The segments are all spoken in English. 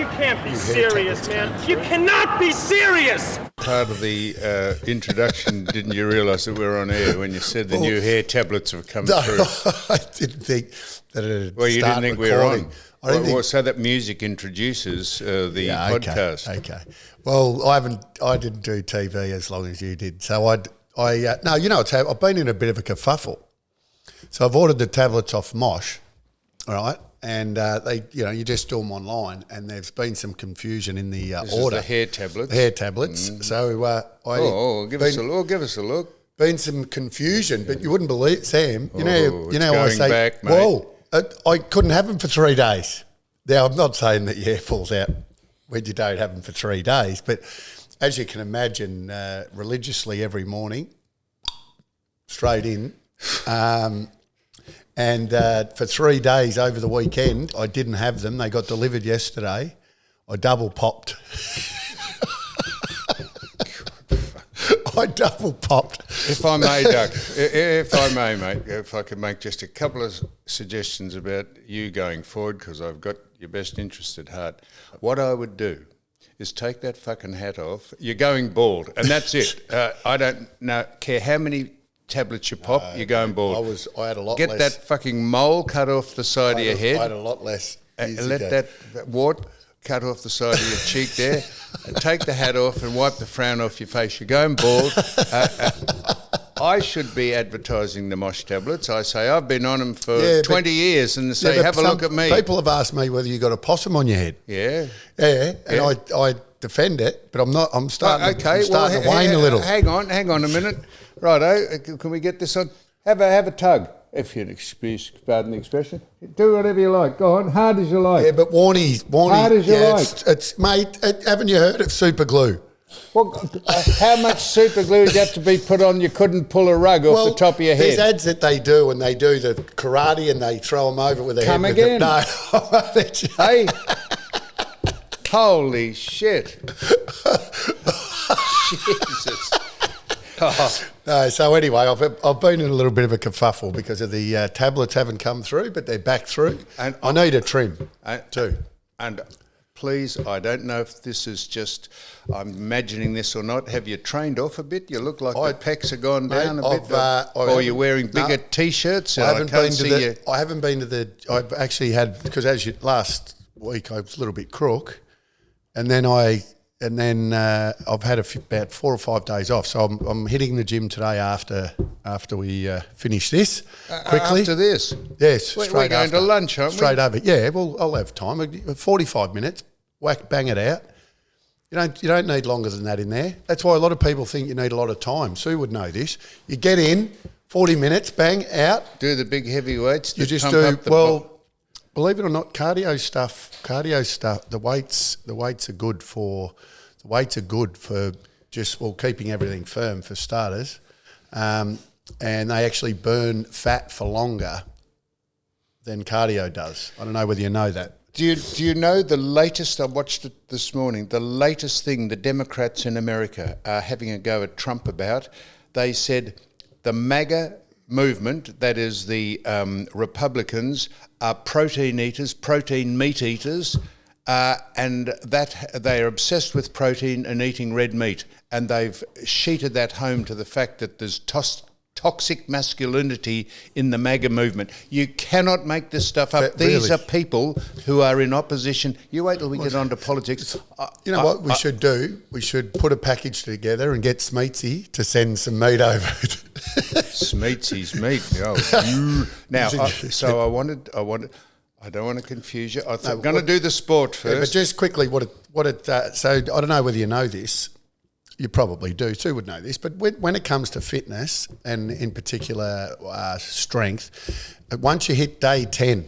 You can't be serious, man. You cannot be serious! Part of the introduction, didn't you realise that we were on air when you said the new hair tablets have come through? I didn't think that it had Well, you didn't think we were on. Well, so that music introduces the podcast. Okay. Well, I didn't do TV as long as you did. So no, you know what's happened? I've been in a bit of a kerfuffle. So I've ordered the tablets off Mosh, all right? And they, you just do them online, and there's been some confusion in the order. Is the hair tablets. The hair tablets. So give us a look. Been some confusion, but you wouldn't believe, Sam. You know I say, back, mate. Well, I couldn't have them for 3 days. Now I'm not saying that your hair falls out when you don't have them for 3 days, but as you can imagine, religiously every morning, straight in. And for 3 days over the weekend, I didn't have them. They got delivered yesterday. I double popped. If I may, Doug, if I may, mate, if I could make just a couple of suggestions about you going forward, because I've got your best interest at heart. What I would do is take that fucking hat off. You're going bald, and that's it. I don't care how many tablets you pop, you're going bald. I had a lot less. Get that fucking mole cut off the side of your head. I had a lot less. Let that wart cut off the side of your cheek there. Take the hat off and wipe the frown off your face. You're going bald. I should be advertising the Mosh tablets. I say I've been on them for 20 years, and they say, have a look at me. People have asked me whether you got a possum on your head. Yeah. Yeah, and I defend it, but I'm not. I'm starting to wane a little. Hang on a minute. Righto, can we get this on? Have a tug, if you'd pardon the expression. Do whatever you like. Go on, hard as you like. Yeah, but Warnie. Hard as you like. It's mate. Haven't you heard of super glue? Well, how much super glue would have to be put on? You couldn't pull a rug off the top of your head. There's ads that they do, and they do the karate, and they throw them over with their head. Come again? No. Hey. Holy shit. Jesus. No, so anyway, I've been in a little bit of a kerfuffle because of the tablets haven't come through, but they're back through. And I need a trim too. And please, I don't know if this is just, I'm imagining this or not, have you trained off a bit? You look like the pecs have gone down a bit. Or you're wearing bigger T-shirts. I haven't been to the, I've actually had, because last week I was a little bit crook, and then I've had about 4 or 5 days off. So I'm hitting the gym today after we finish this quickly. After this? Yes. We're going to lunch, aren't we? Straight over. Yeah, well, I'll have time. 45 minutes, bang it out. You don't need longer than that in there. That's why a lot of people think you need a lot of time. Sue would know this. You get in, 40 minutes, bang, out. Do the big heavy weights. You just do, believe it or not, cardio stuff, the weights are good for... The weights are good for just, keeping everything firm for starters. And they actually burn fat for longer than cardio does. I don't know whether you know that. Do you know the latest, I watched it this morning, the latest thing the Democrats in America are having a go at Trump about? They said the MAGA movement, that is the Republicans, are protein eaters, protein meat eaters, and that they are obsessed with protein and eating red meat, and they've sheeted that home to the fact that there's toxic masculinity in the MAGA movement. You cannot make this stuff up. These are people who are in opposition. You wait till we get on to politics. You know what we should do? We should put a package together and get Smeetsy to send some meat over. Smeetsy's meat. Oh. Now, so I don't want to confuse you. I'm going to do the sport first. Yeah, but just quickly, so I don't know whether you know this. You probably do. Sue would know this. But when it comes to fitness and in particular strength, once you hit day 10,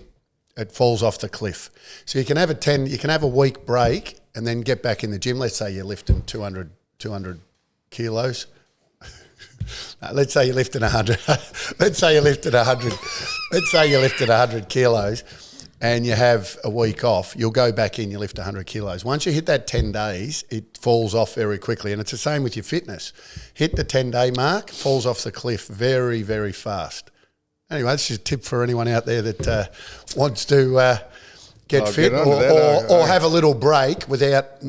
it falls off the cliff. So you can have a week break and then get back in the gym. Let's say you're lifting 200 kilos. Let's say you're lifting 100. Let's say you're lifting 100 kilos. And you have a week off, you'll go back in, you lift 100 kilos. Once you hit that 10 days, it falls off very quickly. And it's the same with your fitness. Hit the 10-day mark, falls off the cliff very, very fast. Anyway, that's just a tip for anyone out there that wants to get I'll fit, get onto that. or have a little break without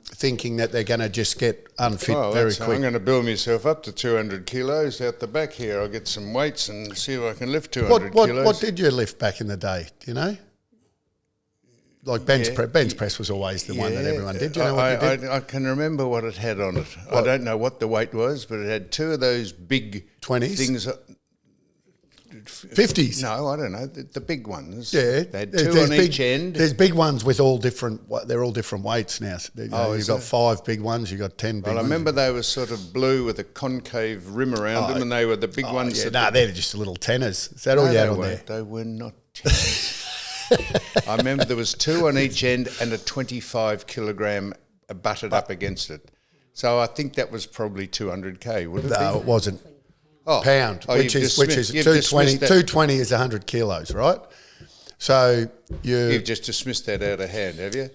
thinking that they're going to just get unfit very quick. I'm going to build myself up to 200 kilos out the back here. I'll get some weights and see if I can lift 200 kilos. What did you lift back in the day? Do you know? Like bench press was always the one that everyone did. Do you know what you did? I can remember what it had on it. I don't know what the weight was, but it had two of those big 20s? things. 50s? No, I don't know. The big ones. Yeah. They had two on each end. There's big ones with all different, they're all different weights now. You've got 5 big ones, you've got 10 big ones. Well, I remember they were sort of blue with a concave rim around them, and they were the big ones. Yeah, they're just little tenors. Is that all you had on there? They were not tenors. I remember there was 2 on each end and a 25 kilogram butted up against it. So I think that was probably 200k, would it be? No, it wasn't. Oh, Pound, which is 220. 220 is 100 kilos, right? So you've just dismissed that out of hand, have you?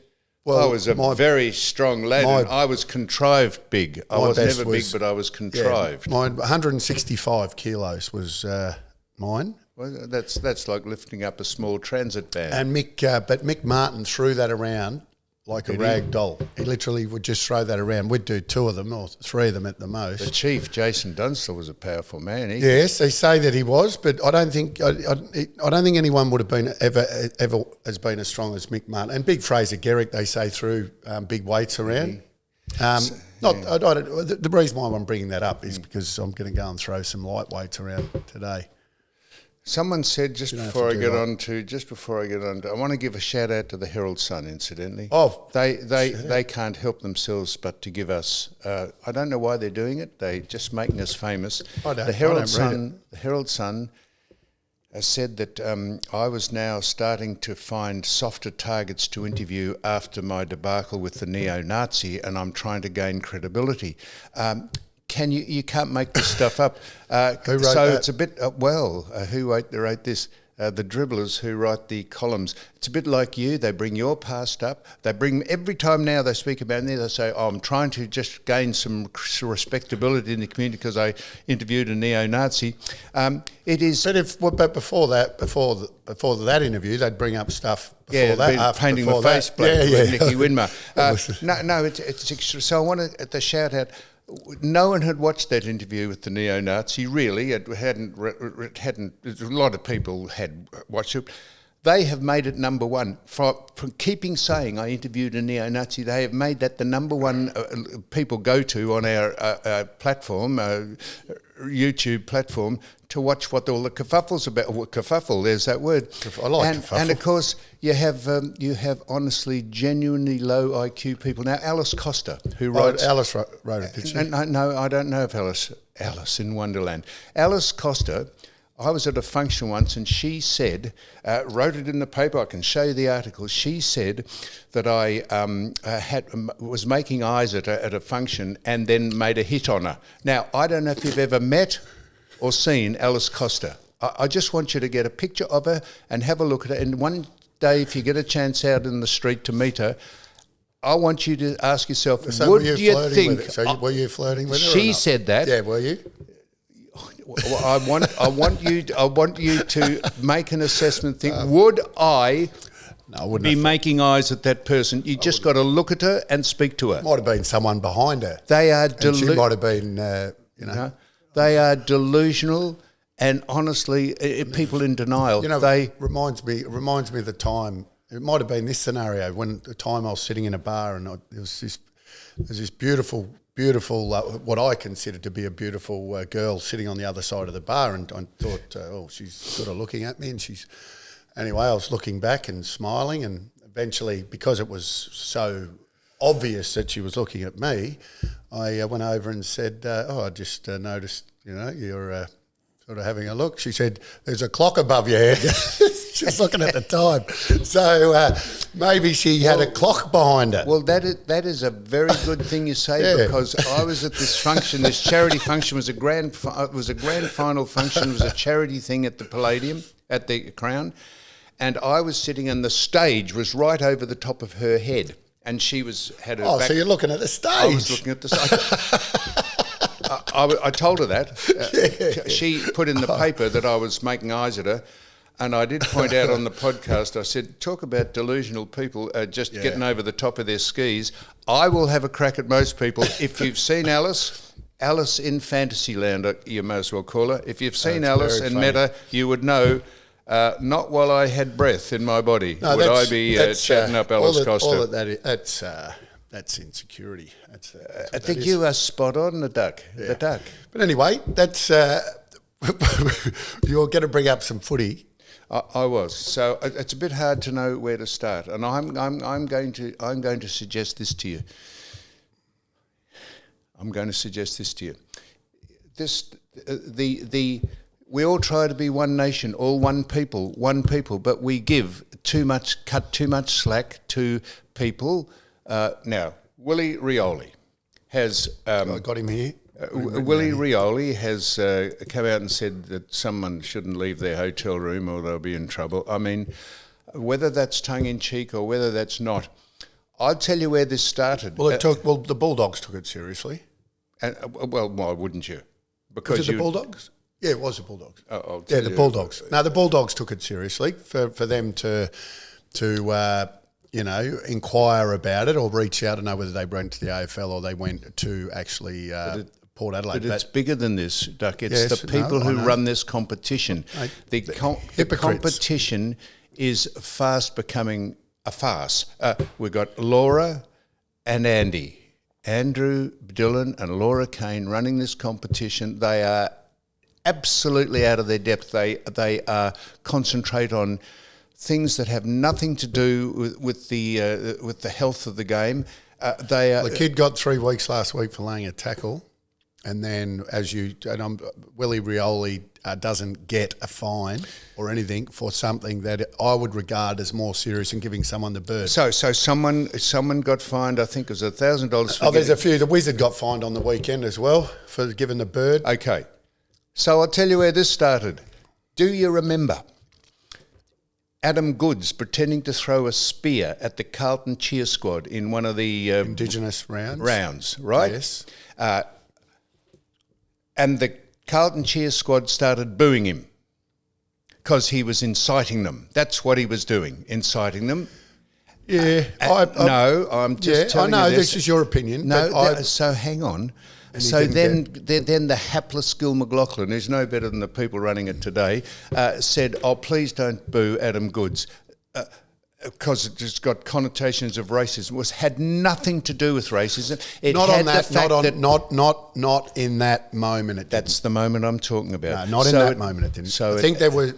Well, I was a very strong lad, and I was contrived big. I was never big, but I was contrived. Yeah, mine 165 kilos was mine. Well, that's like lifting up a small transit van. And Mick Martin threw that around like a rag doll. He literally would just throw that around. We'd do 2 of them or 3 of them at the most. The chief, Jason Dunstall, was a powerful man. Yes, they say that he was, but I don't think anyone would have been ever has been as strong as Mick Martin. And big Fraser Garrick, they say, threw big weights around. The reason why I'm bringing that up is because I'm going to go and throw some light weights around today. Someone said just before I get on to, I want to give a shout out to the Herald Sun, incidentally. Oh, they can't help themselves but to give us. I don't know why they're doing it. They're just making us famous. The Herald Sun has said that I was now starting to find softer targets to interview after my debacle with the neo-Nazi, and I'm trying to gain credibility. You can't make this stuff up. Who wrote that? It's a bit, who wrote this? The dribblers who write the columns. It's a bit like you. They bring your past up. They bring, every time now they speak about me, they say, I'm trying to just gain some respectability in the community because I interviewed a neo-Nazi. It is... But before that interview, they'd bring up stuff before that. Painting the face with Nicky Winmar. It's extra. So I wanted to shout out, no one had watched that interview with the neo-Nazi, really. It hadn't. A lot of people had watched it. They have made it number one. For keeping saying I interviewed a neo-Nazi, they have made that the number one people go to on our platform, YouTube platform, to watch what all the kerfuffle's about. Kerfuffle, there's that word. I like kerfuffle. And of course, you have honestly, genuinely low IQ people. Now, Alice Costa, who writes... Alice wrote it, did she? No, I don't know if Alice in Wonderland. Alice Costa, I was at a function once and she said, wrote it in the paper, I can show you the article, she said that I was making eyes at a function and then made a hit on her. Now, I don't know if you've ever met or seen Alice Costa. I just want you to get a picture of her and have a look at her. And one day, if you get a chance out in the street to meet her, I want you to ask yourself, so would you think... were you flirting with her? She said that. Yeah, were you? Well, I want you to make an assessment. Would I be making eyes at that person? You just got to look at her and speak to her. Might have been someone behind her. They are she might have been, They are delusional, and honestly, people in denial. It reminds me of the time. It might have been this scenario when the time I was sitting in a bar and there was this beautiful, what I considered to be a beautiful girl sitting on the other side of the bar, and I thought, she's sort of looking at me, and anyway, I was looking back and smiling, and eventually, because it was so obvious that she was looking at me, I went over and said, I just noticed, you're sort of having a look. She said, there's a clock above your head. She's looking at the time. So maybe she had a clock behind her. Well, that is a very good thing you say, because I was at this function, this charity function was a grand final function, it was a charity thing at the Palladium, at the Crown, and I was sitting and the stage was right over the top of her head. And she had her back. So you're looking at the stage. I was looking at the stage. I told her that. She put in the paper that I was making eyes at her. And I did point out on the podcast, I said, talk about delusional people just getting over the top of their skis. I will have a crack at most people. If you've seen Alice in Fantasyland, you may as well call her. If you've seen Alice and met her, you would know, not while I had breath in my body would I be chatting up Alice Costa. All of that's insecurity. I think you are spot on, the duck. But anyway, that's you're going to bring up some footy. I was. So it's a bit hard to know where to start, and I'm going to suggest this to you. We all try to be one nation, all one people, but we cut too much slack to people. Now, Willie Rioli has... I got him here. Willie Rioli has come out and said that someone shouldn't leave their hotel room or they'll be in trouble. I mean, whether that's tongue-in-cheek or whether that's not, I'll tell you where this started. Well, the Bulldogs took it seriously. And well, why wouldn't you? Because was it the Bulldogs? Yeah, it was the Bulldogs. The Bulldogs. No, the Bulldogs took it seriously for them to inquire about it or reach out. I don't know whether they went to the AFL or they went to actually Port Adelaide. But it's bigger than this, Duck. It's the people who run this competition. The competition is fast becoming a farce. We've got Laura and Andy. Andrew Dillon and Laura Kane running this competition. They are absolutely out of their depth. They concentrate on things that have nothing to do with the health of the game. The kid got 3 weeks last week for laying a tackle, and then Willie Rioli doesn't get a fine or anything for something that I would regard as more serious than giving someone the bird. So someone got fined. I think it was $1,000. There's a few. The Wizard got fined on the weekend as well for giving the bird. Okay, so I'll tell you where this started. Do you remember Adam Goods pretending to throw a spear at the Carlton cheer squad in one of the Indigenous rounds, right? Yes. And the Carlton cheer squad started booing him because he was inciting them. That's what he was doing, inciting them. Yeah. I'm just telling you this. This is your opinion. No, so hang on. So then the hapless Gil McLaughlin, who's no better than the people running it today, said, please don't boo Adam Goods because it's got connotations of racism. It had nothing to do with racism. Not in that moment. That's the moment I'm talking about. No, not in that moment. It didn't. So I think there was...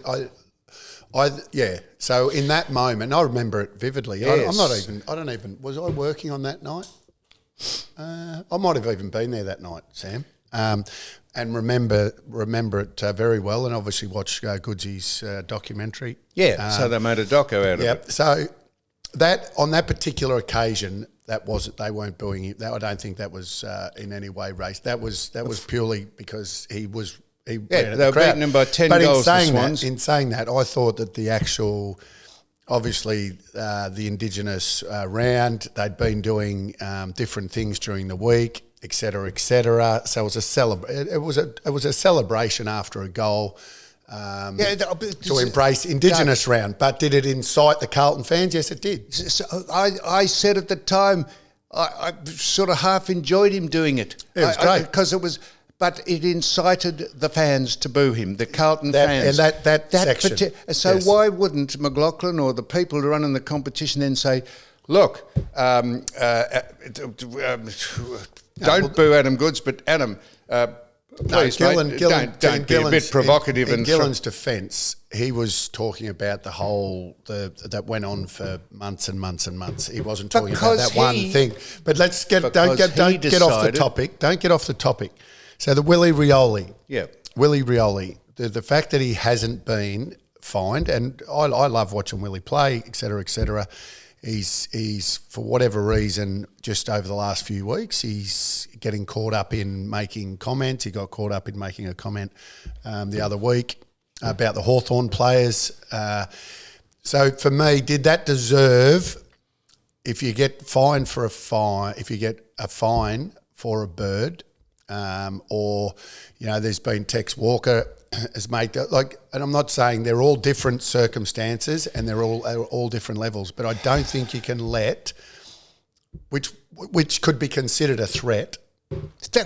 So in that moment, I remember it vividly. Yes. Was I working on that night? I might have even been there that night, Sam, and remember it very well, and obviously watched Goodsy's documentary. Yeah, so they made a doco out of it. So that on that particular occasion, they weren't booing him. I don't think that was in any way race. That was purely because he was. They were beating him by 10 goals. In saying that, I thought that the actual. Obviously, the Indigenous round, they'd been doing different things during the week, et cetera, et cetera. So it was a celebration after a goal to embrace Indigenous round. But did it incite the Carlton fans? Yes, it did. So I said at the time, I sort of half enjoyed him doing it. It was great. Because it was... But it incited the fans to boo him, the Carlton fans. And that section. Why wouldn't McLaughlin or the people running the competition then say, look, don't boo Adam Goods, but Adam, please, mate, don't be a bit provocative. In Gillen's defence, he was talking about the whole, that went on for months and months and months. He wasn't talking about that one thing. But don't get off the topic. Don't get off the topic. So the Willie Rioli, the fact that he hasn't been fined, and I love watching Willie play, et cetera, he's for whatever reason, just over the last few weeks, he's getting caught up in making comments. He got caught up in making a comment the other week about the Hawthorn players. So for me, did that deserve, if you get fined for a fine, if you get a fine for a bird, or, there's been Tex Walker has made and I'm not saying they're all different circumstances and they're all different levels, but I don't think you can let which could be considered a threat.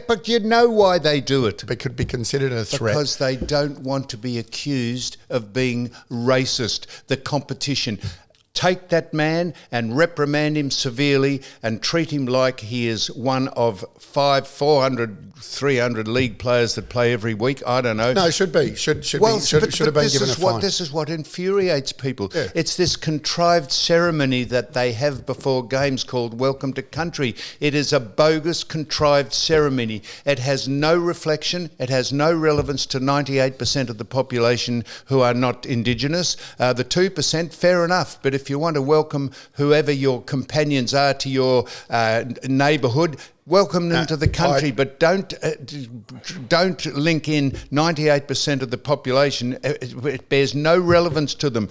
But you know why they do it. But could be considered a threat. Because they don't want to be accused of being racist. The competition. Take that man and reprimand him severely and treat him like he is one of 400, 300 league players that play every week. I don't know. No, it should be. Should have been given a fine. This is what infuriates people. Yeah. It's this contrived ceremony that they have before games called Welcome to Country. It is a bogus, contrived ceremony. It has no reflection. It has no relevance to 98% of the population who are not Indigenous. The 2%, fair enough. But if you want to welcome whoever your companions are to your neighbourhood, welcome them to the country, but don't link in 98% of the population. It bears no relevance to them.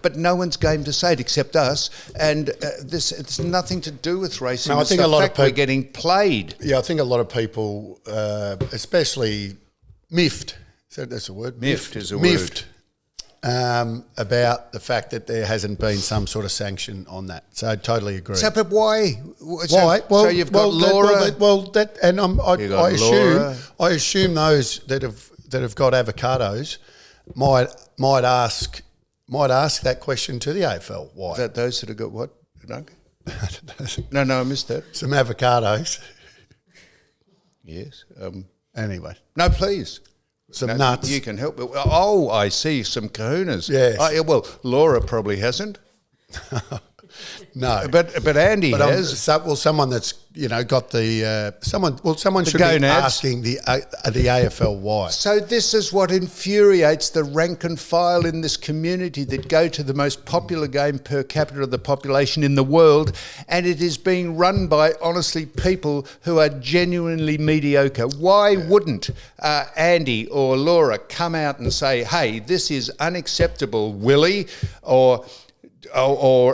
But no one's game to say it except us. And it's nothing to do with racism. No, I think a lot of people we're getting played. Yeah, I think a lot of people, especially miffed. So that's a word. Miffed is a word. Miffed. About the fact that there hasn't been some sort of sanction on that. So I totally agree. So, but why? Why? So you've got Laura. I assume those that have got avocados might ask that question to the AFL. Why? Is that those that have got what? No, I missed that. Some avocados. Yes. Anyway. No, please. Some nuts. You can help. Oh, I see. Some kahunas. Yes. Oh, yeah, well, Laura probably hasn't. No. But Andy has. Someone that's got the someone should be asking the AFL why. So this is what infuriates the rank and file in this community that go to the most popular game per capita of the population in the world, and it is being run by, honestly, people who are genuinely mediocre. Why wouldn't Andy or Laura come out and say, hey, this is unacceptable, Willie, or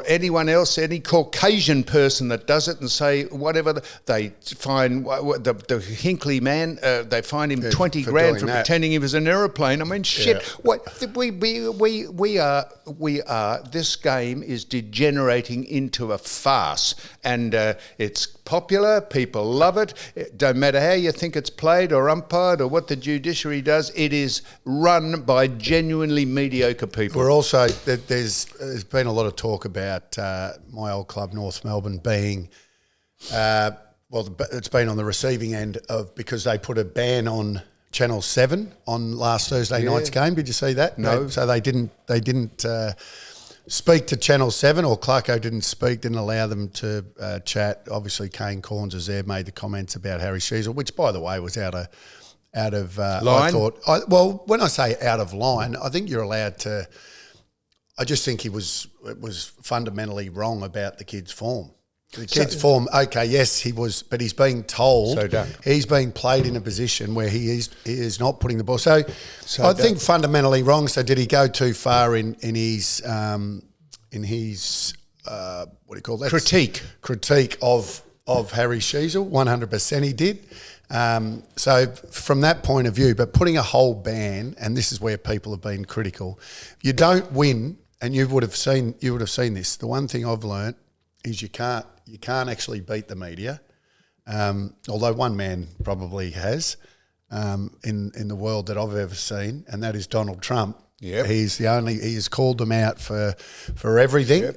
anyone else, any Caucasian person that does it, and say whatever they find the Hinkley man, they find him 20 grand for pretending he was an aeroplane. I mean, shit. Yeah. What we are. This game is degenerating into a farce, and it's popular. People love it. It don't matter how you think it's played or umpired or what the judiciary does. It is run by genuinely mediocre people. We're also there's been a lot of talk about my old club, North Melbourne, being it's been on the receiving end of, because they put a ban on Channel 7 on last Thursday night's game. Did you see that? No. So they didn't speak to Channel 7, or Clarko didn't allow them to chat. Obviously, Kane Corns was there, made the comments about Harry Sheezel, which, by the way, was out of line? When I say out of line, I think you're allowed to. I just think it was fundamentally wrong about the kid's form. The kid's form, okay, yes, he was, but he's being told he's being played in a position where he is not putting the ball. So I think fundamentally wrong. So did he go too far in his what do you call that? Critique of Harry Sheezel? 100% he did. So from that point of view, but putting a whole ban, and this is where people have been critical, you don't win, and you would have seen this. The one thing I've learnt is you can't actually beat the media, although one man probably has in the world that I've ever seen, and that is Donald Trump. Yep. He has called them out for everything,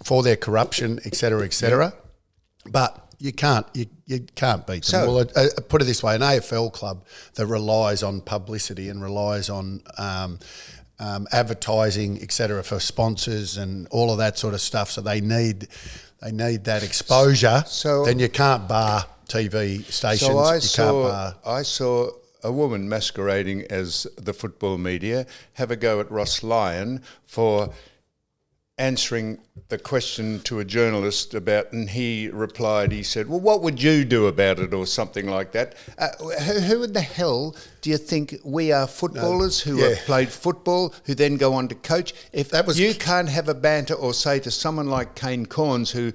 for their corruption, et cetera, et cetera. Yep. But you can't beat them. So, well, put it this way: an AFL club that relies on publicity and relies on advertising, et cetera, for sponsors and all of that sort of stuff. So they need that exposure. So then you can't bar TV stations. So I saw a woman masquerading as the football media have a go at Ross Lyon for answering the question to a journalist about, and he replied, he said, well, what would you do about it, or something like that. Who in the hell do you think we are footballers who yeah. have played football, who then go on to coach? If you can't have a banter or say to someone like Kane Corns, who,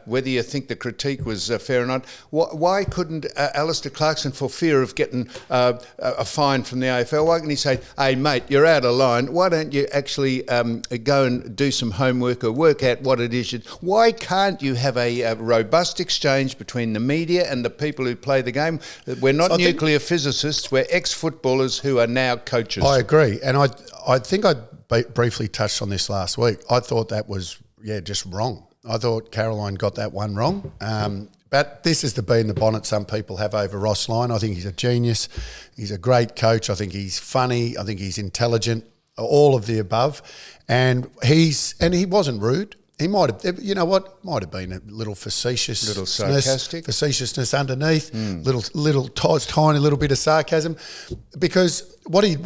whether you think the critique was fair or not, why couldn't Alistair Clarkson, for fear of getting a fine from the AFL, why couldn't he say, hey, mate, you're out of line. Why don't you actually go and do some homework or work out what it is? Why can't you have a robust exchange between the media and the people who play the game? We're not nuclear physicists. We're ex-footballers who are now coaches. I agree. And I think I briefly touched on this last week. I thought that was, just wrong. I thought Caroline got that one wrong. But this is the bee in the bonnet some people have over Ross Lyon. I think he's a genius. He's a great coach. I think he's funny. I think he's intelligent. All of the above. And he wasn't rude. He might have, might have been a little facetiousness. Little sarcastic. Facetiousness underneath, little tiny little bit of sarcasm. Because when he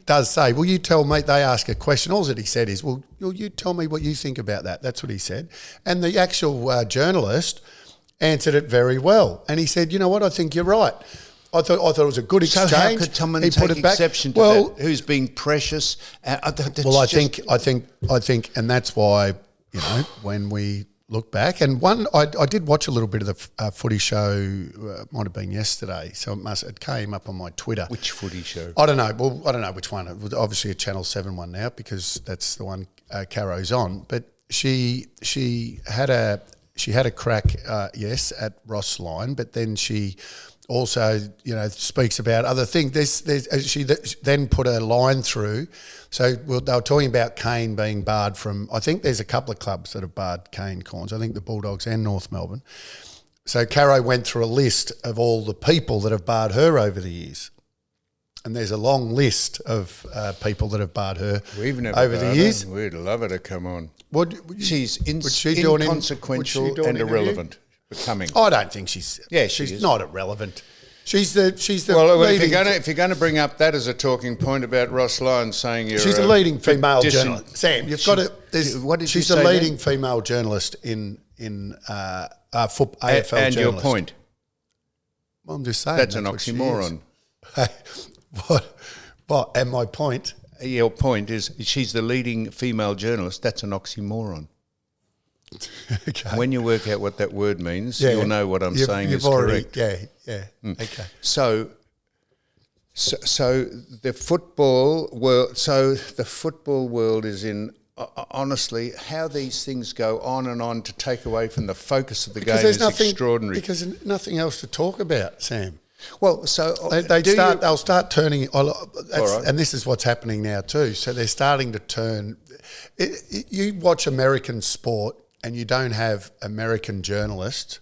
does say, well, you tell me, they ask a question, all that he said is, well, you tell me what you think about that. That's what he said. And the actual journalist answered it very well. And he said, you know what, I think you're right. I thought it was a good exchange. So how could someone take exception to that? Who's being precious? I think, and that's why, when we look back, and I did watch a little bit of the footy show. Might have been yesterday, so it came up on my Twitter. Which footy show? I don't know. Well, I don't know which one. It was obviously a Channel 7 one now, because that's the one Caro's on. But she had a crack, yes, at Ross Lyon, but then she also, speaks about other things. She then put a line through. So they were talking about Kane being barred from, I think there's a couple of clubs that have barred Kane Corns. I think the Bulldogs and North Melbourne. So Caro went through a list of all the people that have barred her over the years. And there's a long list of people that have barred her over the years. We'd love her to come on. She's inconsequential and irrelevant. Becoming. I don't think she's. Yeah, she's not irrelevant. She's the. Well, if you're going to bring up that as a talking point about Ross Lyon saying she's a leading female journalist. Sam, you've got to. What did she's you say a leading female journalist in AFL. And your point. Well, I'm just saying that's an oxymoron. What? And my point. Your point is she's the leading female journalist. That's an oxymoron. Okay. When you work out what that word means, you'll know what I'm saying is correct. Yeah. Okay. So the football world is in. Honestly, how these things go on and on to take away from the focus of the game is extraordinary. Because there's nothing else to talk about, Sam. Well, so they'll start turning, and this is what's happening now too. So they're starting to turn. You watch American sport, and you don't have American journalists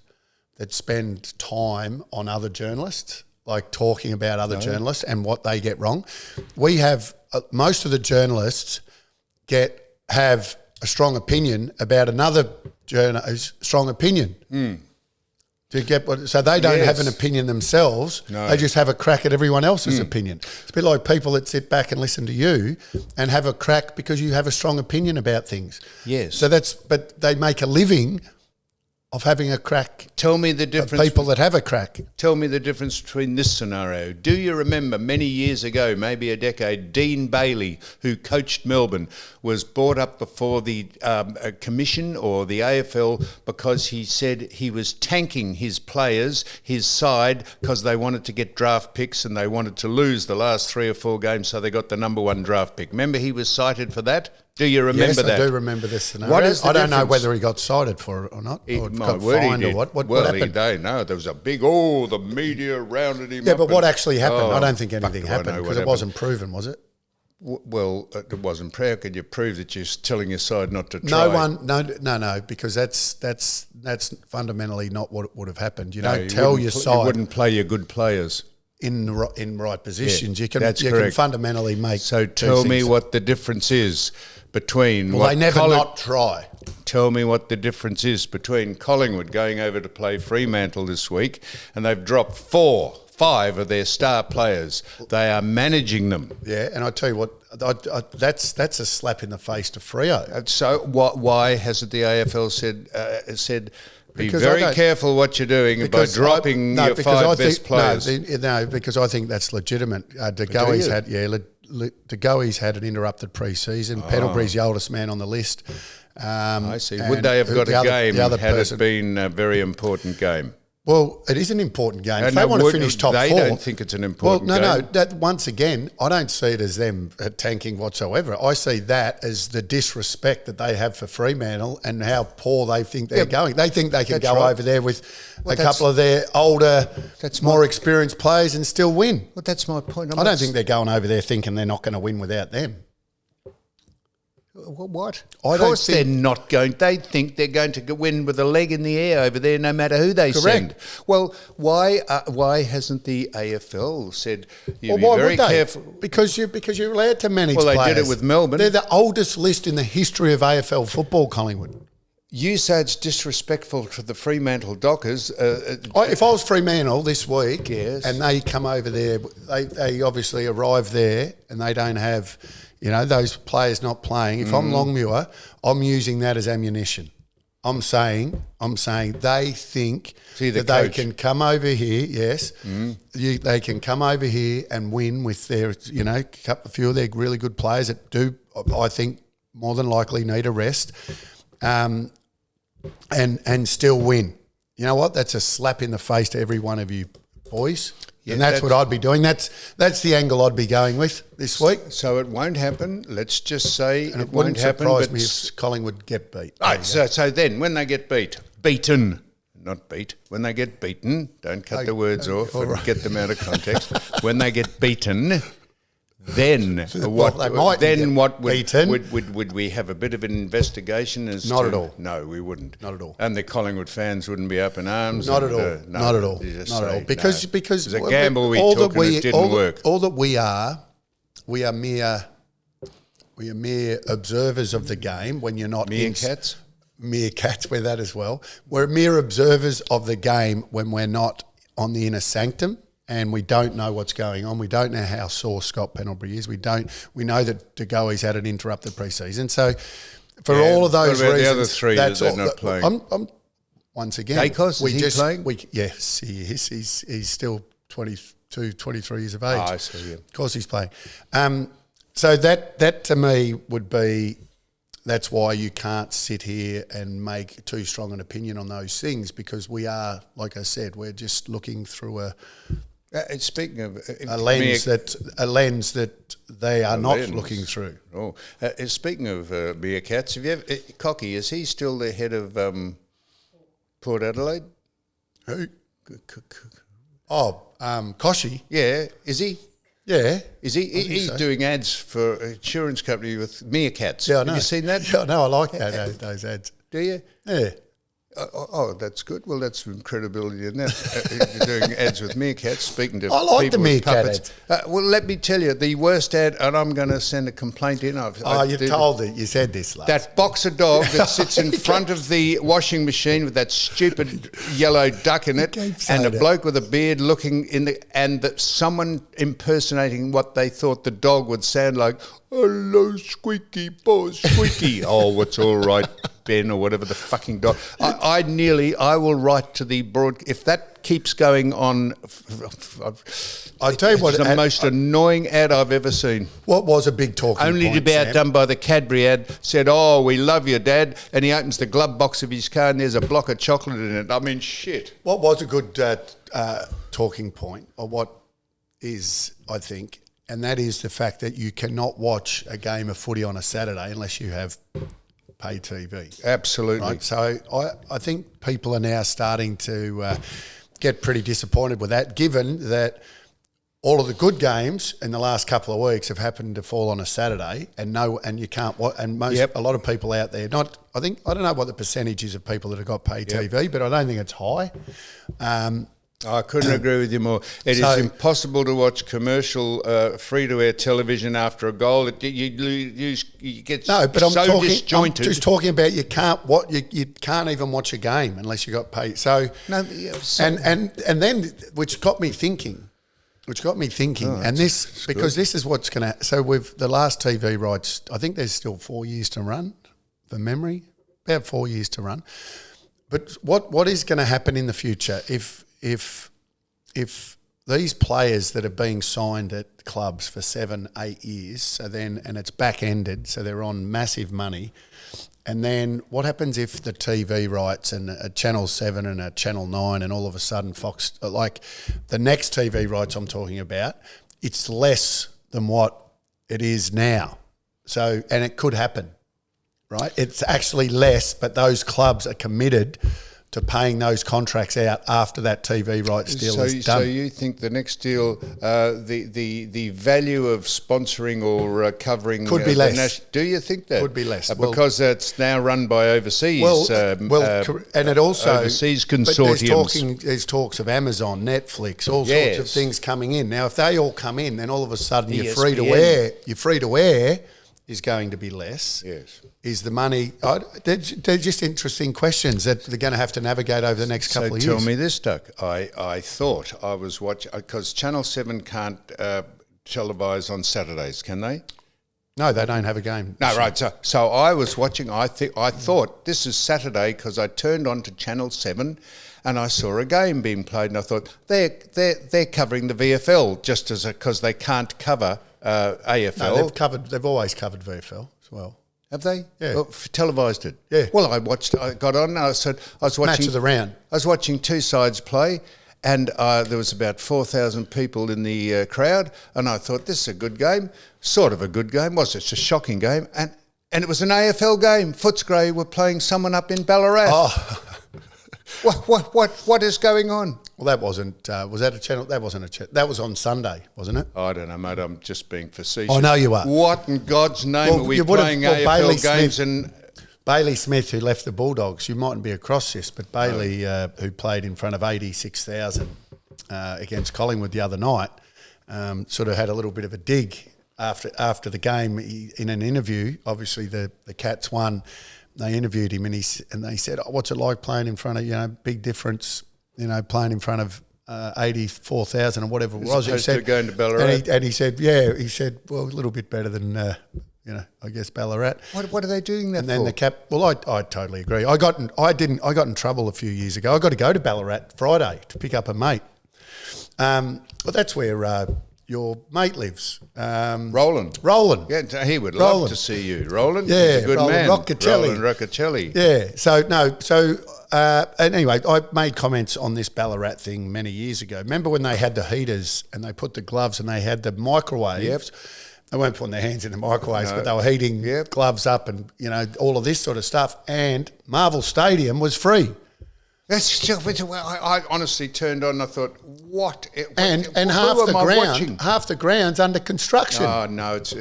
that spend time on other journalists, like talking about other journalists and what they get wrong. We have most of the journalists have a strong opinion about another journalist's strong opinion. So they don't have an opinion themselves. No. They just have a crack at everyone else's opinion. It's a bit like people that sit back and listen to you and have a crack because you have a strong opinion about things. Yes. But they make a living of having a crack. Tell me the difference. People that have a crack. Tell me the difference between this scenario. Do you remember many years ago, maybe a decade, Dean Bailey, who coached Melbourne, was brought up before the commission or the AFL because he said he was tanking his players, his side, because they wanted to get draft picks and they wanted to lose the last 3 or 4 games, so they got the number 1 draft pick. Remember he was cited for that? Do you remember that? Yes, I do remember this scenario. I don't know whether he got cited for it or not, or got fined or what. What happened? There was a big, the media rounded him up. Yeah, but what actually happened? I don't think anything happened because it wasn't proven, was it? Well, it wasn't. How could you prove that you're telling your side not to try? No, because that's fundamentally not what would have happened. You don't tell your side. You wouldn't play your good players in right positions. Yeah, you can fundamentally make. So tell me what the difference is between. Well, they never not try. Tell me what the difference is between Collingwood going over to play Fremantle this week, and they've dropped 5 of their star players. They are managing them. Yeah, and I tell you what, that's a slap in the face to Freo. So why hasn't the AFL said Be Because very careful what you're doing by dropping your five best players. No, because I think that's legitimate. De Goey's had an interrupted pre-season. Pendlebury's the oldest man on the list. I see. Would they have got a game had it been a very important game? Well, it is an important game. If they want to finish top 4... They don't think it's an important game. No. That, once again, I don't see it as them tanking whatsoever. I see that as the disrespect that they have for Fremantle and how poor they think they're going. They think they can go over there with a couple of their older, more experienced players and still win. Well, that's my point. I don't think they're going over there thinking they're not going to win without them. What? Of course they're not going. They think they're going to win with a leg in the air over there, no matter who they send. Well, why hasn't the AFL said you be very careful? Because you're allowed to manage players. Well, they did it with Melbourne. They're the oldest list in the history of AFL football, Collingwood. You say it's disrespectful to the Fremantle Dockers. If I was Fremantle this week, yes, and they come over there, they obviously arrive there and they don't have, those players not playing. If I'm Longmuir, I'm using that as ammunition. I'm saying they think that they can come over here. Yes, they can come over here and win with their, a few of their really good players that do, I think, more than likely need a rest. And still win. You know what? That's a slap in the face to every one of you boys. Yeah, and that's what I'd be doing. That's the angle I'd be going with this week. So it won't happen. Let's just say it won't happen. Surprise me if Collingwood get beat. Right, so then when they get beaten, not beat, when they get beaten, don't cut the words off and get them out of context. When they get beaten... Then would we have a bit of an investigation? Not at all. No, we wouldn't. Not at all. And the Collingwood fans wouldn't be up in arms. Not at all. Not at all. Because it was a gamble we took and it didn't work. All that we are mere observers of the game. When you're not meerkats, we're that as well. We're mere observers of the game when we're not on the inner sanctum. And we don't know what's going on. We don't know how sore Scott Pendlebury is. We know that De Goey's had an interrupted pre-season. So, for all of those reasons, the other three that's that they're not playing. Once again, Dacos, is he playing? Yes, he is. He's still 22, 23 years of age. I see. Yeah. Of course, he's playing. So that to me would be. That's why you can't sit here and make too strong an opinion on those things, because we are, like I said, we're just looking through speaking of a lens that they are not looking through. Oh, speaking of meerkats, have you ever, Cocky? Is he still the head of Port Adelaide? Who? Koshy. Yeah, is he? Yeah, is he? He's doing ads for an insurance company with meerkats. Yeah, I know. Have you seen that? Yeah, no, I like those ads. Do you? Yeah. Oh, that's good. Well, that's some credibility in that. You're doing ads with meerkats, speaking to I like people the with meerkat puppets. ads. Well, let me tell you, the worst ad, and I'm going to send a complaint in. You said this last. That boxer dog that sits in front of the washing machine with that stupid yellow duck in it, and a bloke with a beard looking someone impersonating what they thought the dog would sound like. Hello, Squeaky, boss, Squeaky. Oh, it's all right, Ben, or whatever the fucking dog. I will write to the if that keeps going on. I'll tell you what, it's the most annoying ad I've ever seen. What was a big talking point? Only to be outdone by the Cadbury ad. Said, "Oh, we love you, Dad," and he opens the glove box of his car and there's a block of chocolate in it. I mean, shit. What was a good talking point, or what is, I think. And that is the fact that you cannot watch a game of footy on a Saturday unless you have pay TV. Absolutely. Right? So I think people are now starting to get pretty disappointed with that, given that all of the good games in the last couple of weeks have happened to fall on a Saturday, and you can't. And a lot of people out there, I don't know what the percentage is of people that have got pay TV, but I don't think it's high. I couldn't agree with you more. It is impossible to watch commercial free-to-air television after a goal. You get disjointed. I'm just talking about you can't even watch a game unless you got paid. And then which got me thinking, this is what's going to. So with the last TV rights, I think there's still 4 years to run. From memory, about 4 years to run. But what is going to happen in the future if these players that are being signed at clubs for 7-8 years, so then and it's back ended, so they're on massive money, and then what happens if the TV rights and a Channel 7 and a Channel 9 and all of a sudden Fox, like the next TV rights I'm talking about, it's less than what it is now. So, and it could happen, right? It's actually less, but those clubs are committed to paying those contracts out after that TV rights deal is done. So you think the next deal, the value of sponsoring or covering could be less? Do you think that Could be less because it's now run by overseas? And it also overseas but consortiums. there's talks of Amazon, Netflix, all sorts of things coming in. Now, if they all come in, then all of a sudden your free to air is going to be less. Yes. Is the money... they're just interesting questions that they're going to have to navigate over the next couple of years. So tell me this, Doug. I thought I was watching... Because Channel 7 can't televise on Saturdays, can they? No, they don't have a game. No, right. So I was watching... I thought this is Saturday because I turned on to Channel 7 and I saw a game being played and I thought, they're covering the VFL just as because they can't cover AFL. No, they've always covered VFL as well. Have they? Yeah. Well, televised it. Yeah. Well, I got on. I was watching Match of the round. I was watching two sides play, and there was about 4,000 people in the crowd, and I thought this is a good game, sort of a good game. Was it? It's a shocking game, and it was an AFL game. Footscray were playing someone up in Ballarat. Oh. What is going on? Well, that wasn't. Was that a channel? That wasn't a channel. That was on Sunday, wasn't it? I don't know, mate. I'm just being facetious. I know you are. What in God's name are we playing AFL games? Bailey Smith, who left the Bulldogs, you mightn't be across this, but Bailey, who played in front of 86,000 against Collingwood the other night, sort of had a little bit of a dig after the game in an interview. Obviously, the Cats won. They interviewed him and they said, "What's it like playing in front of big difference? Playing in front of 84,000 or whatever it was." He said, going to Ballarat, and he said, "Yeah." He said, "Well, a little bit better than I guess Ballarat." What are they doing that and then for? the cap. Well, I totally agree. I got in trouble a few years ago. I got to go to Ballarat Friday to pick up a mate. But that's where your mate lives. Roland. Yeah, he would love to see you. Roland? Yeah, he's a good Roland man. Roccacelli. Roland Roccacelli. Yeah. And anyway, I made comments on this Ballarat thing many years ago. Remember when they had the heaters and they put the gloves and they had the microwaves? Yep. They weren't putting their hands in the microwaves, but they were heating gloves up and, all of this sort of stuff. And Marvel Stadium was free. That's still. I honestly turned on and I thought, what? And half the ground's under construction. Oh no, so.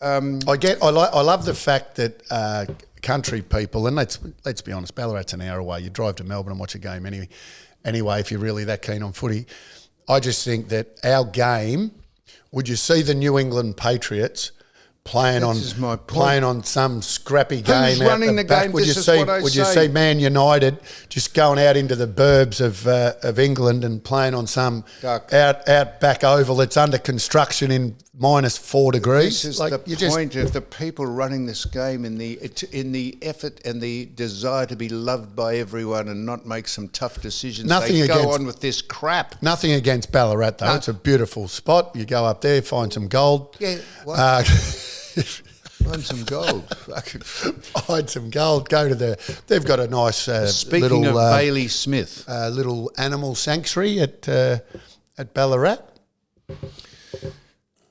I love the fact that country people, and let's be honest, Ballarat's an hour away. You drive to Melbourne and watch a game anyway. If you're really that keen on footy, I just think that our game. Would you see the New England Patriots playing on some scrappy game Who's running the back? game? Would you see Man United just going out into the burbs of England and playing on some out back oval that's under construction in -4 degrees? This is the point of the people running this game in the effort and the desire to be loved by everyone and not make some tough decisions. They go on with this crap. Nothing against Ballarat though. No. It's a beautiful spot. You go up there, find some gold. Yeah. Find some gold. Find some gold. Go to they've got a nice Speaking little, of Bailey Smith, little animal sanctuary at Ballarat.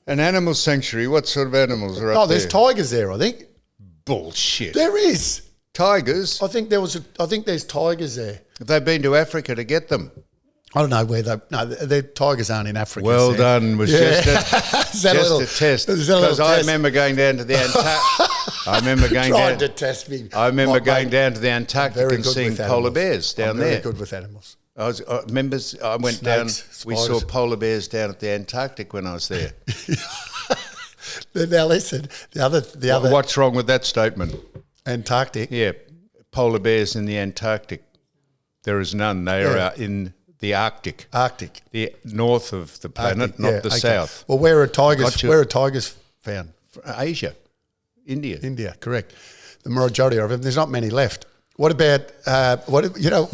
An animal sanctuary. What sort of animals are up there? Oh, there's tigers there, I think. Bullshit. There is tigers. I think there's tigers there. Have they been to Africa to get them? I don't know where the tigers aren't in Africa. Well done. Was just a test. Because I remember going down to the Antarctic. I remember going down to test me. I remember going down to the Antarctic and seeing polar bears down there. Very good with animals. I went Snakes, down. Spiders. We saw polar bears down at the Antarctic when I was there. Now listen, the other. What's wrong with that statement? Antarctic. Yeah, polar bears in the Antarctic. There is none. They are in the Arctic. The north of the planet, not the south. Well, where are tigers? Where are tigers found? Asia, India. India, correct. the majority of them. There's not many left. What about you know?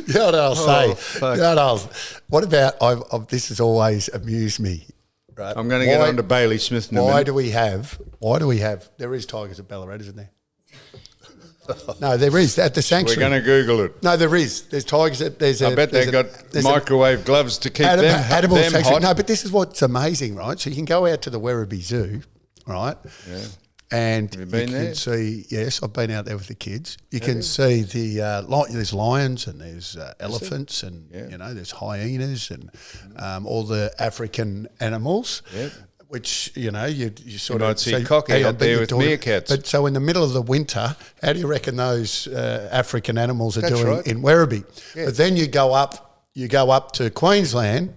You know what I'll say? Fuck. You know what about? This has always amused me. Right? I'm going to get on to Bailey Smith in a minute. Why do we have? There is tigers at Ballarat, isn't there? No, there is at the sanctuary. We're going to Google it. No, there is. There's tigers. I bet they've got microwave gloves to keep them hot. No, but this is what's amazing, right? So you can go out to the Werribee Zoo, right? Yeah. And you can see, yes, I've been out there with the kids. You can see there's lions and there's elephants and, you know, there's hyenas and all the African animals, which, you know, you sort of... might see cocky out there with meerkats. But so in the middle of the winter, how do you reckon those African animals are doing right. in Werribee? Yeah. But then you go up to Queensland,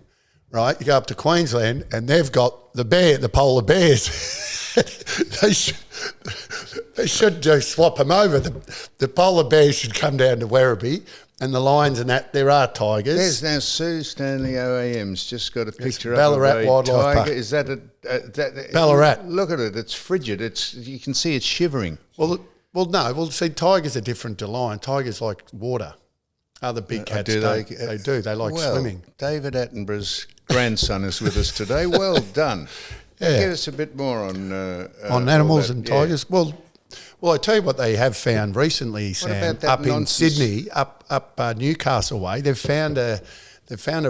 right? You go up to Queensland and they've got the polar bears. They should just swap them over. The polar bears should come down to Werribee, and the lions and that. There are tigers. There's now Sue Stanley OAM's just got a picture of Ballarat a Wildlife tiger. Park. Is that Ballarat? Look at it. It's frigid. You can see it shivering. Well, no. Well, see, tigers are different to lions. Tigers like water. Other big cats don't. They do. They like swimming. David Attenborough's grandson is with us today. Well done. Yeah. Give us a bit more on animals and tigers. Well, I tell you what they have found recently, Sam. Up in Sydney, up Newcastle way, they've found a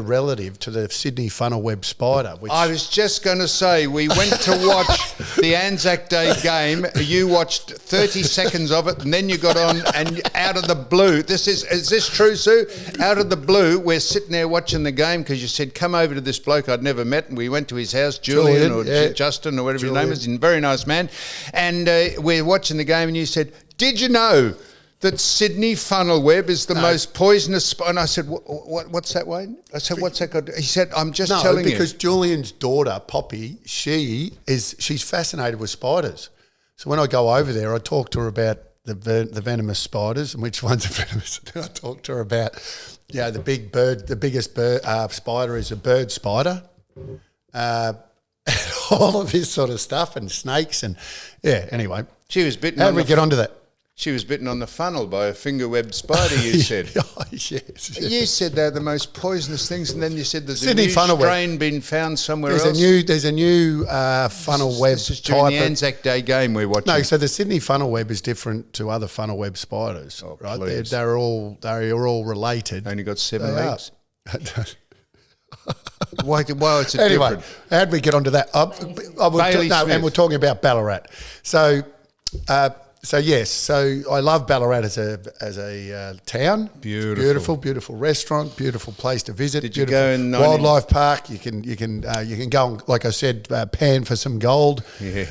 relative to the Sydney funnel web spider. Which I was just going to say, we went to watch the Anzac Day game. You watched 30 seconds of it, and then you got on, and out of the blue, is this true, Sue? Out of the blue, we're sitting there watching the game because you said, come over to this bloke I'd never met, and we went to his house, Julian or Justin or whatever his name is, he's a very nice man, and we're watching the game, and you said, did you know that Sydney funnel web is the most poisonous spot? And I said, what's that, Wayne? I said, what's that got to do? He said, I'm just telling you. Because Julian's daughter, Poppy, she's fascinated with spiders. So when I go over there, I talk to her about the venomous spiders and which ones are venomous. Then I talk to her about, the big bird, the biggest bird spider is a bird spider. All of this sort of stuff and snakes and, anyway. She was bitten. How did we get onto that? She was bitten on the funnel by a finger-webbed spider, you said. Yes. You said they're the most poisonous things, and then you said there's Sydney a new funnel strain web. been found somewhere There's else. There's a new funnel web This is during type the Anzac Day game we're watching. No, so the Sydney funnel web is different to other funnel web spiders, right? Please. They're all related. Only got 7 They legs. are. Why is it Anyway, different? how'd we get onto that? And we're talking about Ballarat. So yes, so I love Ballarat as a town. Beautiful restaurant, beautiful place to visit. Did you go in wildlife park? You can go and, like I said, pan for some gold. Yeah.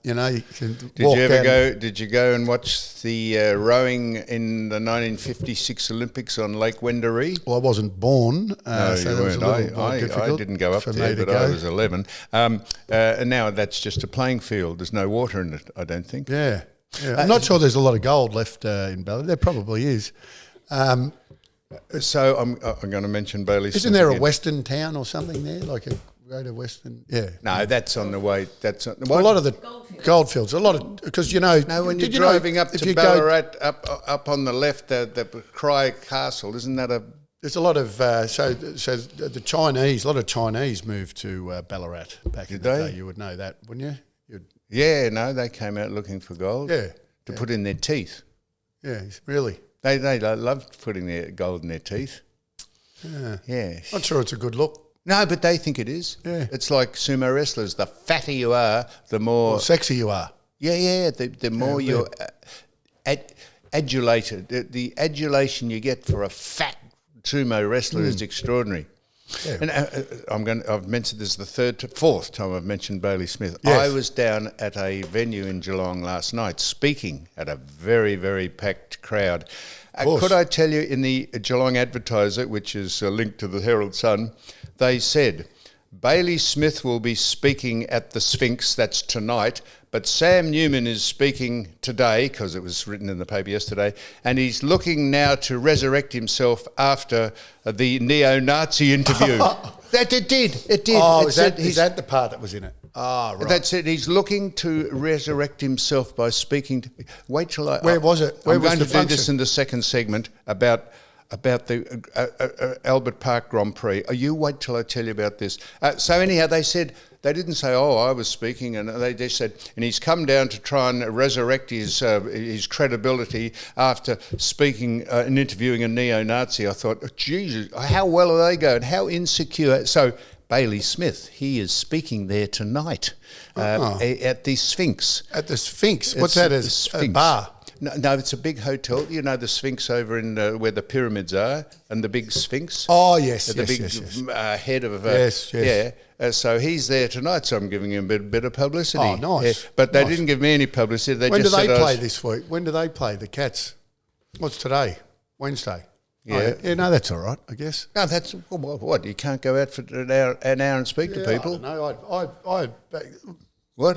You can walk down. Did you go and watch the rowing in the 1956 Olympics on Lake Wendouree? Well, I wasn't born, No, so you that was weren't. a little more difficult. I didn't go up there, but I was 11. And now that's just a playing field. There's no water in it, I don't think. Yeah. I'm not sure there's a lot of gold left in Ballarat. There probably is. So I'm going to mention Bailey Smith. Isn't there again. a Western town or something there, like a greater Western? Yeah. No, that's on the way. A lot of the goldfields. A lot of because No, when you're driving up to Ballarat, up on the left, the Cry Castle, isn't that a? There's a lot of so the Chinese. A lot of Chinese moved to Ballarat back in the day. You would know that, wouldn't you? Yeah, no, they came out looking for gold. Yeah, to put in their teeth. Yeah, really. They loved putting their gold in their teeth. Yeah. Not sure it's a good look. No, but they think it is. Yeah. It's like sumo wrestlers. The fatter you are, the more sexy you are. Yeah. The more you're adulated. The adulation you get for a fat sumo wrestler is extraordinary. Yeah. And I've mentioned this is the fourth time I've mentioned Bailey Smith. Yes. I was down at a venue in Geelong last night speaking at a very, very packed crowd. Could I tell you, in the Geelong Advertiser, which is linked to the Herald Sun, they said, Bailey Smith will be speaking at the Sphinx, that's tonight, but Sam Newman is speaking today, because it was written in the paper yesterday, and he's looking now to resurrect himself after the neo-Nazi interview. It did. Oh, is that the part that was in it? Ah, right. That's it. He's looking to resurrect himself by speaking to... Wait till I... Where was it? Where I'm was going the to do this function? in the second segment about the Albert Park Grand Prix. You wait till I tell you about this. So anyhow, they said... They didn't say, "Oh, I was speaking," and they just said, "And he's come down to try and resurrect his credibility after speaking and interviewing a neo-Nazi." I thought, oh, Jesus, how well are they going? How insecure? So Bailey Smith, he is speaking there tonight at the Sphinx. At the Sphinx? What's that? A bar? No, it's a big hotel. You know the Sphinx over in where the pyramids are, and the big Sphinx. Oh yes, the big yes. head of Yes. yeah. So he's there tonight. So I'm giving him a bit of publicity. Oh, nice. Yeah, but they Nice. didn't give me any publicity. They When do just they said play this week? When do they play the Cats? What's today? Wednesday. Yeah. Oh, no, that's all right, I guess. No, that's what you can't go out for an hour and speak to people. No, What?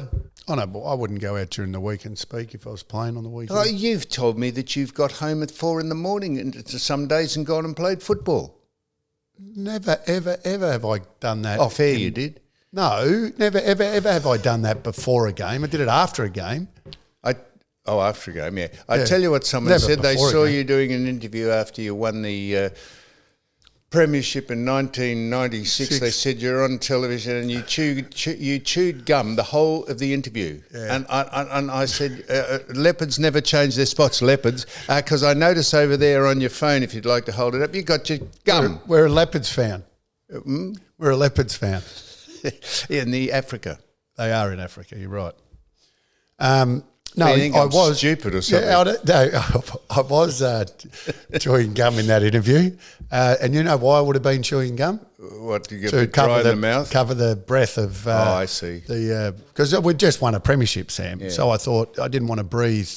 I know, but I wouldn't go out during the week and speak if I was playing on the weekend. Oh, you've told me that you've got home at 4 a.m. and some days and gone and played football. Never, ever, ever have I done that. Oh, fair, you did. No, never, ever, ever have I done that before a game. I did it after a game. After a game, yeah. I tell you what, someone Never said they before a saw game. you doing an interview after you won the premiership in 1996. They said you're on television and you chewed gum the whole of the interview. Yeah. And I said, leopards never change their spots, leopards, because I notice over there on your phone, if you'd like to hold it up, you got your gum. We're a Leopards fan. We're a Leopards fan. In the Africa. They are in Africa, you're right. No, I was stupid or something. Yeah, I was chewing gum in that interview, and you know why I would have been chewing gum? What, you get a bit dry in the mouth? Cover the breath of. I see. Because we just won a premiership, Sam. Yeah. So I thought I didn't want to breathe.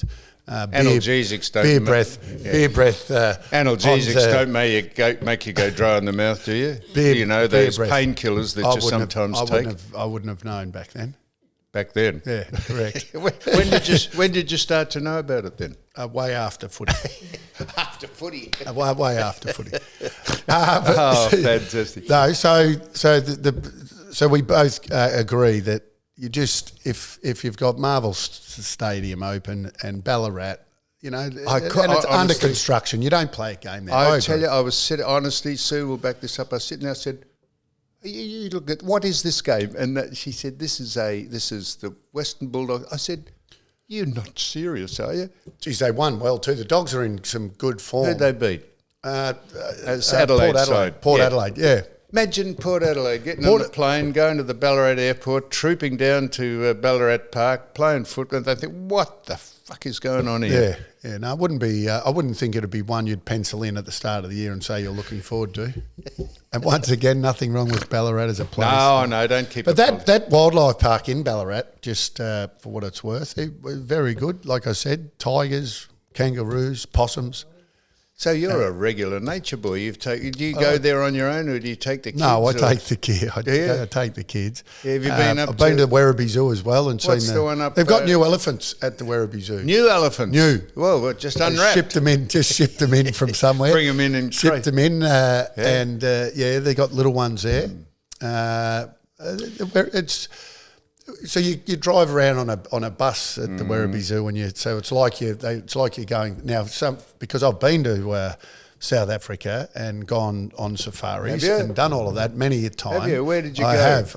Analgesics don't beer breath. Analgesics don't make you go dry in the mouth, do you? You know those painkillers that you sometimes take. I wouldn't have known back then. Back then, yeah, correct. when did you start to know about it then? Way after footy. After footy. Way after footy. Fantastic. No, so we both agree that you just if you've got Marvel Stadium open and Ballarat, you know, and it's under construction, you don't play a game there. I tell you, I was sitting. Honestly, Sue will back this up. I was sitting there. I said, You look at what is this game? And she said, "This is the Western Bulldog." I said, "You're not serious, are you?" Geez, they won well too. The Dogs are in some good form. Who'd they beat? Adelaide side. Port Adelaide, yeah. Imagine Port Adelaide getting on the plane, going to the Ballarat airport, trooping down to Ballarat Park, playing football. And they think, "What the fuck is going on here?" Yeah. No, it wouldn't be. I wouldn't think it'd be one you'd pencil in at the start of the year and say you're looking forward to. And once again, nothing wrong with Ballarat as a place. No, don't keep. But that wildlife park in Ballarat, just for what it's worth, it was very good. Like I said, tigers, kangaroos, possums. So you're a regular nature boy. Do you go there on your own, or do you take the kids? No, I take the kids. I take the kids. Yeah, have you been I've been to Werribee Zoo as well and what's seen the one up they've got new elephants at the Werribee Zoo. New elephants? New. Well, just unwrapped. Shipped them in from somewhere. Bring them in and shipped them in, and they got little ones there. It's. So you drive around on a bus at the Werribee Zoo, and it's like you're going now. Because I've been to South Africa and gone on safaris and done all of that many a time. Have you? Where did you go? I have.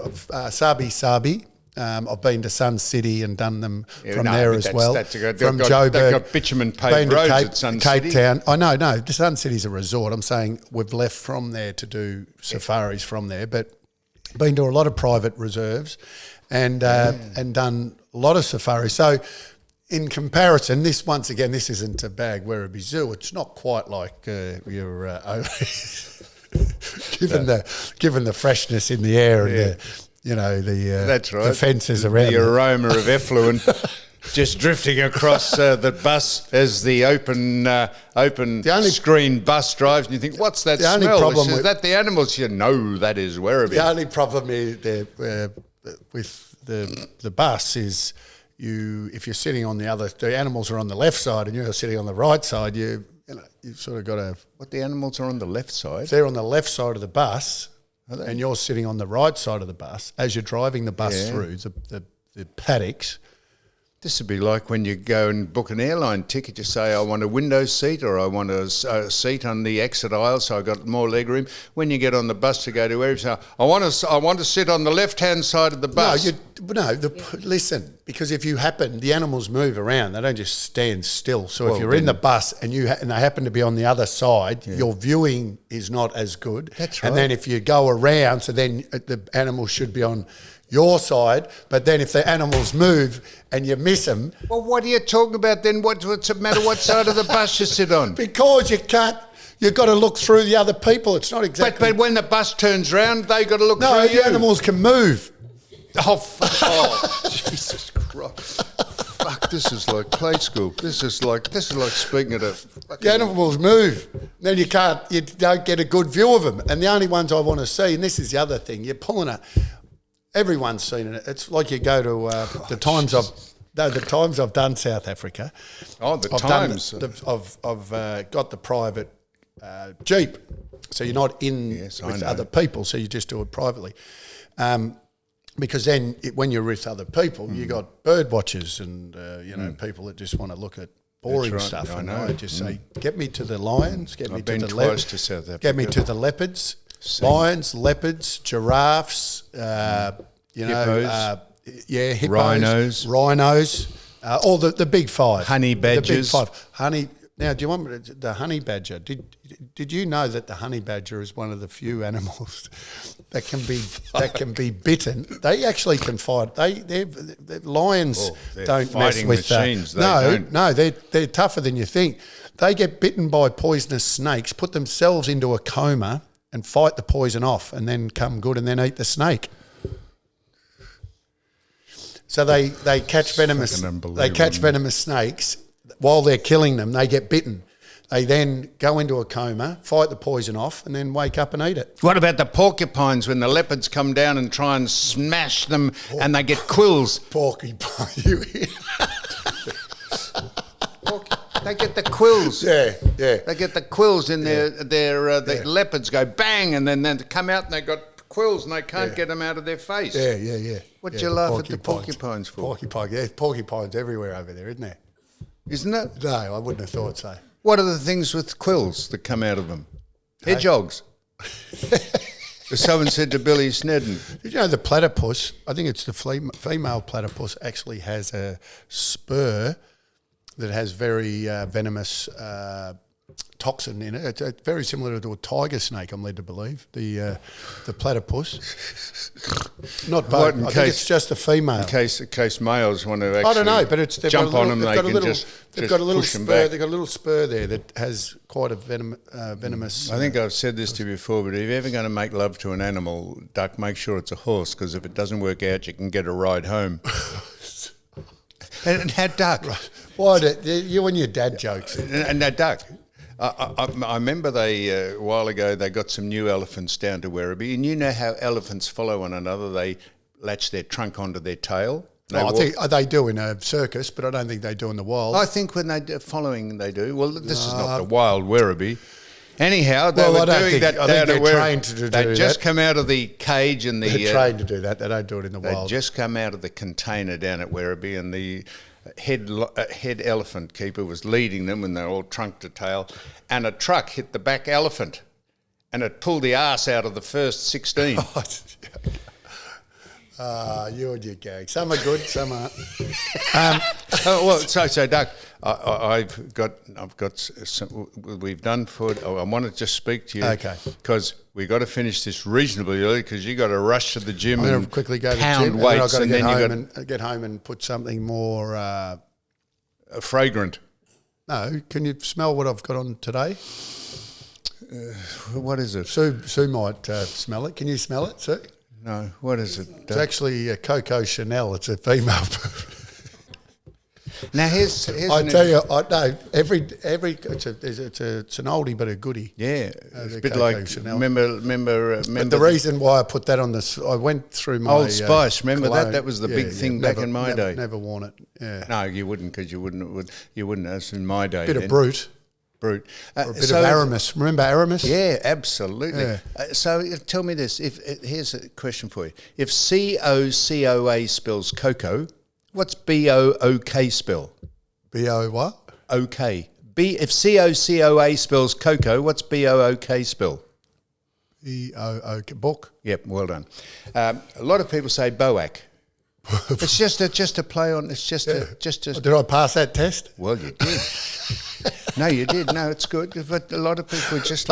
Sabi. I've been to Sun City and done them from there as well. From Joburg, they've got bitumen paved roads at Sun City. Cape Town. Oh no, the Sun City's a resort. I'm saying we've left from there to do safaris from there, but been to a lot of private reserves. And done a lot of safaris. So, in comparison, this isn't a bag Werribee Zoo. It's not quite like your given the freshness in the air and that's right. the fences around the aroma of effluent just drifting across the bus as the open screen bus drives, and you think, "What's that smell?" Is that the animals? You know, that is Werribee. The only problem is with the bus is if you're sitting on the animals are on the left side and you're sitting on the right side, you've sort of got to. What, the animals are on the left side? If they're on the left side of the bus, and you're sitting on the right side of the bus, as you're driving the bus through the paddocks. This would be like when you go and book an airline ticket, you say, I want a window seat or I want a seat on the exit aisle so I've got more leg room. When you get on the bus to go to wherever, you say, I want to sit on the left-hand side of the bus. Listen, because if you happen, the animals move around. They don't just stand still. So if you're in the bus and and they happen to be on the other side, your viewing is not as good. That's right. And then if you go around, so then the animal should be on your side, but then if the animals move and you miss them... Well, what are you talking about then? What's it matter what side of the bus you sit on? Because you can't... You've got to look through the other people. It's not exactly... But when the bus turns round, they got to look through you. No, the animals can move. Oh, Jesus Christ. Fuck, this is like play school. This is like speaking at a... The animals move. Then you don't get a good view of them. And the only ones I want to see, and this is the other thing, you're pulling a... Everyone's seen it. It's like you go to the times I've done South Africa. Oh, I've got the private Jeep, so you're not in with other people, so you just do it privately. Because then when you're with other people, you got bird watchers and people that just want to look at boring stuff. Yeah, and I just say, get me to the lions, get me I've to been the twice to South Africa. get me to the leopards. Lions, leopards, giraffes, hippos, rhinos, all the big five. Honey badgers. The big five. Now, do you want me to, the honey badger? Did you know that the honey badger is one of the few animals that can be bitten? They actually can fight. The lions don't mess with machines. No, they're tougher than you think. They get bitten by poisonous snakes, put themselves into a coma, and fight the poison off, and then come good, and then eat the snake. So they catch venomous snakes. While they're killing them, they get bitten. They then go into a coma, fight the poison off, and then wake up and eat it. What about the porcupines when the leopards come down and try and smash them and they get quills? Porcupine, They get the quills. Yeah. They get the quills in the leopards go bang and then they come out and they got quills and they can't get them out of their face. Yeah. What do you laugh at the porcupines for? Porcupines everywhere over there, isn't there? Isn't it? No, I wouldn't have thought so. What are the things with quills that come out of them? Hedgehogs. Someone said to Billy Snedden. Did you know the platypus, I think it's the female platypus, actually has a spur that has very venomous toxin in it. It's very similar to a tiger snake, I'm led to believe. The platypus. Not both. I think it's just the female. In case males want to actually I don't know, but jump on them, they can just got a little push spur. them back. They've got a little spur there that has quite a venomous. I think I've said this to you before, but if you're ever going to make love to an animal, Duck, make sure it's a horse, because if it doesn't work out, you can get a ride home. And how Duck? Right. Why you and your dad jokes? And now, Duck, I remember a while ago they got some new elephants down to Werribee, and you know how elephants follow one another. They latch their trunk onto their tail. I think they do in a circus, but I don't think they do in the wild. I think when they're following, they do. Well, this is not the wild Werribee. Anyhow, they were doing that down at Werribee. They'd just come out of the cage and they're trained to do that. They don't do it in the wild. They'd just come out of the container down at Werribee, and the head elephant keeper was leading them, and they're all trunk to tail, and a truck hit the back elephant, and it pulled the arse out of the first 16. You and your gag. Some are good, some aren't. So Doug, I've got some, we've done for. I want to just speak to you, okay? Because we got to finish this reasonably early, because you got to rush to the gym. I'm going to quickly go to the gym, weights, and then I've got to get home and put something more fragrant. No, can you smell what I've got on today? What is it? Sue might smell it. Can you smell it, Sue? No, what is it? It's actually Coco Chanel. It's a female. Now here's I tell you, I know every it's an oldie but a goodie. Yeah, it's a bit Coco like Chanel. Remember. But the reason why I put that on this, I went through my Old Spice. Remember cologne. that was the big thing back in my day. Never worn it. Yeah. No, you wouldn't, because you wouldn't. That's in my day. Bit of brute. brute. Or a bit of Aramis. Remember Aramis? Yeah, absolutely. Yeah. So tell me this. Here's a question for you. If COCOA spells cocoa, what's BOOK spell? B-O what? OK. If COCOA spells cocoa, what's BOOK spell? B-O-O-K. Book? Yep, well done. A lot of people say BOAC. It's just a play on. It's just a. Did I pass that test? Well, you did. No, you did. No, it's good. But a lot of people just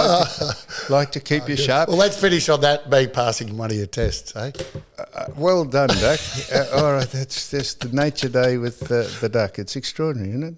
like to keep you sharp. Well, let's finish on that, me passing one of your tests, eh? Well done, Duck. All right, that's just the nature day with the Duck. It's extraordinary, isn't it?